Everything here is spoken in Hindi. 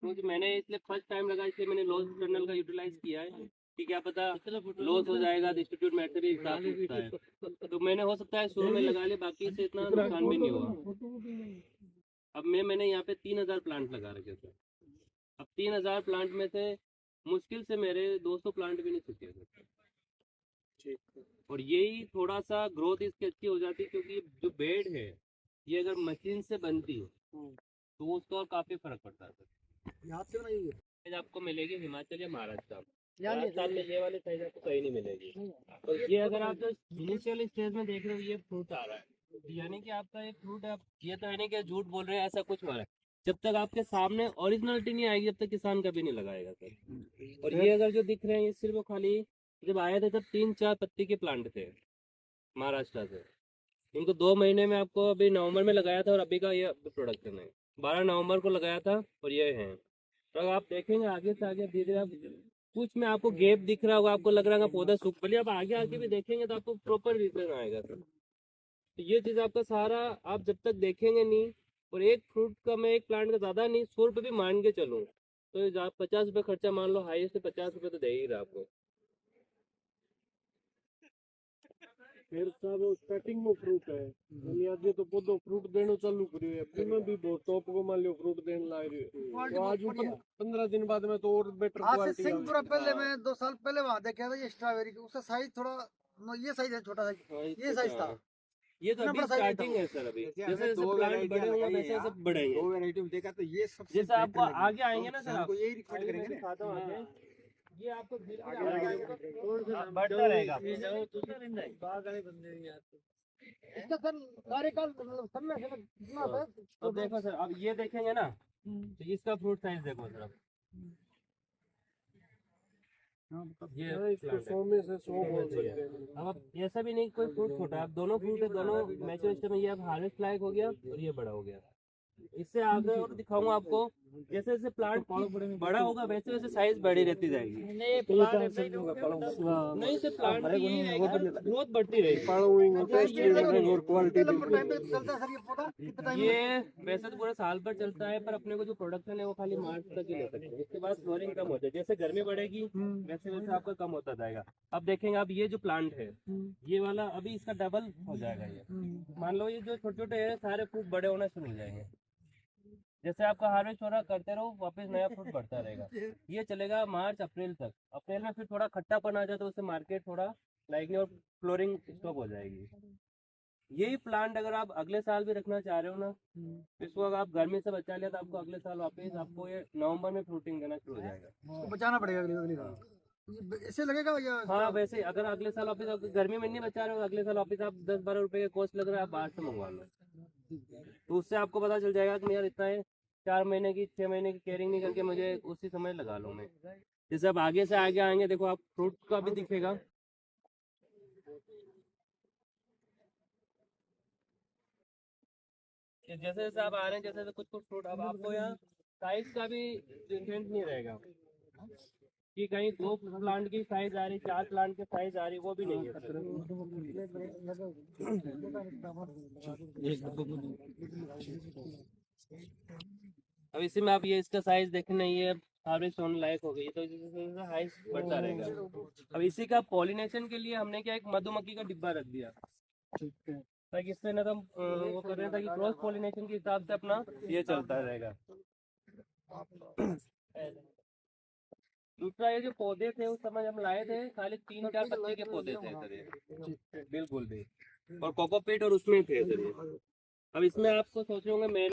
क्योंकि मैंने इसलिए फर्स्ट टाइम लगा, इसलिए मैंने लॉस टनल का यूटिलाइज किया है कि क्या पता लॉस हो जाएगा तो इंस्टीट्यूट में भी हिसाब होता है। तो मैंने हो सकता है शुरू में लगा ले, बाकी से इतना नुकसान भी नहीं हुआ। अब मैंने यहाँ पे 3000 प्लांट लगा रखे थे। अब 3000 प्लांट में से मुश्किल से मेरे 200 प्लांट भी नहीं सूखे थे। और यही थोड़ा सा ग्रोथ इसकी अच्छी हो जाती, क्योंकि जो बेड है ये अगर मशीन से बनती तो उसका और काफी फर्क पड़ता है। यहाँ से नहीं आपको मिलेगी हिमाचल या महाराष्ट्र, राजस्थान में ये वाली साइज आपको कहीं नहीं मिलेगी। तो ये अगर आप जो इनिशियल स्टेज में देख रहे हो ये फ्रूट आ रहा है, यानी कि आपका ये फ्रूट है। ये तो है नहीं कि झूठ बोल रहे हैं, ऐसा कुछ हो रहा है। जब तक आपके सामने ओरिजिनलिटी नहीं आएगी, जब तक किसान कभी नहीं लगाएगा सर। और ये अगर जो दिख रहे हैं ये सिर्फ खाली जब आए थे तब 3-4 पत्ती के प्लांट थे महाराष्ट्र से। इनको 2 महीने में आपको अभी नवंबर में लगाया था और अभी का ये प्रोडक्शन है। 12 नवंबर को लगाया था और ये है। तो अगर आप देखेंगे आगे से आगे धीरे आप कुछ में आपको गैप दिख रहा होगा, आपको लग रहा होगा पौधा सूख, बोलिए आप आगे आगे भी देखेंगे तो आपको प्रॉपर रीजन आएगा सर। तो ये चीज आपका सारा आप जब तक देखेंगे नहीं, और एक फ्रूट का मैं एक प्लांट का ज्यादा नहीं 100 रुपये भी मान के चलूँ तो आप 50 रुपये खर्चा मान लो, हाईएस्ट 50 रुपये तो दे ही रहा आपको। फिर सब स्टार्टिंग में फ्रूट है यानी आज तो पौधो फ्रूट देनो चालू करियो है, फिर में भी बहुत टॉप को मान लियो फ्रूट देने ला रही है। तो आज 15 दिन बाद में तो और बेटर क्वालिटी सिंह पूरा पहले मैं 2 साल पहले वहाँ देखा था ये स्ट्रॉबेरी का, उसका साइज थोड़ा ये साइज है, छोटा साइज ये साइज था। ये तो अभी स्टार्टिंग है सर। अभी जैसे जैसे प्लांट बड़े होंगे वैसे वैसे बढ़ेंगे। 2 वैरायटी में देखा तो ये सबसे जैसे आपको आगे आएंगे ना सर, आपको यही रिकमेंड करेंगे ना। ये आपको बढ़ता रहेगा। इसका सर कार्यकाल समय कितना था? तो देखो सर, अब ये देखेंगे ना तो इसका फ्रूट साइज देखो सर। ये 100 में से 100 बोल सकते हैं। अब ऐसा भी नहीं कोई फ्रूट छोटा है, अब दोनों फ्रूट है, दोनों मैच्योर स्टेज में ये अब हार्वेस्ट लायक हो गया और ये बड़ा हो गया। इससे आगे और दिखाऊंगा आपको, जैसे जैसे प्लांट बड़ा होगा वैसे वैसे साइज बड़ी रहती जाएगी। नहीं से प्लांट ग्रोथ बढ़ती रहेगी। और क्वालिटी ये वैसे तो पूरा साल भर चलता है, पर अपने को जो प्रोडक्शन है वो खाली मार्च तक ही ले सकते हैं। उसके बाद फ्लोरिंग कम हो जाए, जैसे गर्मी बढ़ेगी वैसे वैसे आपका कम होता जाएगा। अब देखेंगे अब ये जो प्लांट है ये वाला अभी इसका डबल हो जाएगा। ये मान लो ये जो छोटे छोटे है सारे फ्रूट बड़े होना शुरू हो जाएंगे। जैसे आपका हार्वेस्ट हो रहा करते रहो, वापस नया फ्रूट बढ़ता रहेगा। ये चलेगा मार्च अप्रैल तक। अप्रैल में फिर थोड़ा खट्टापन आ जाए तो उससे मार्केट थोड़ा लाइक और फ्लोरिंग स्टॉप हो जाएगी। यही प्लांट अगर आप अगले साल भी रखना चाह रहे हो ना, इसको अगर आप गर्मी से बचा लिया तो आपको अगले साल वापस आपको ये नवंबर में फ्रूटिंग देना शुरू हो जाएगा। बचाना पड़ेगा अगले साल, ऐसे लगेगा या? हाँ वैसे अगर अगले साल वापस आप गर्मी में नहीं बचा रहे हो, अगले साल वापस आप 10-12 रुपए का कॉस्ट लग रहा है, आप बाहर से मंगवा लो। तो उससे आपको पता चल जाएगा कि यार इतना है, 4 महीने की 6 महीने की केयरिंग नहीं करके मुझे उसी समय लगा लूँ मैं। जैसे अब आगे से आगे आएंगे देखो आप फ्रूट का भी दिखेगा। जैसे जैसे आप आ रहे हैं, जैसे जैसे कुछ कुछ फ्रूट अब आपको यहाँ साइज का भी डिफरेंस नहीं रहेगा कि कहीं 2 प्लांट की साइज आ रही, 4 प्लांट की साइज आ रही, वो भी नहीं है। अब इसी में आप ये इसका साइज देखना, ये हार्वेस्ट होने लायक हो गई, तो हाइट बढ़ता रहेगा। अब इसी का पॉलिनेशन के लिए हमने क्या एक मधुमक्खी का डिब्बा रख दिया ताकि इससे ना तो वो कर रहे हैं ताकि क्रॉस पॉलिनेशन के हिसाब से अपना ये चलता रहेगा। दूसरा ये जो पौधे थे उस समय हम लाए थे खाली 3-4 पत्ते के पौधे थे सर ये, बिल्कुल भी, और कोकोपीट और उसमें थे सर ये। अब इसमें आपको सोच रहे होंगे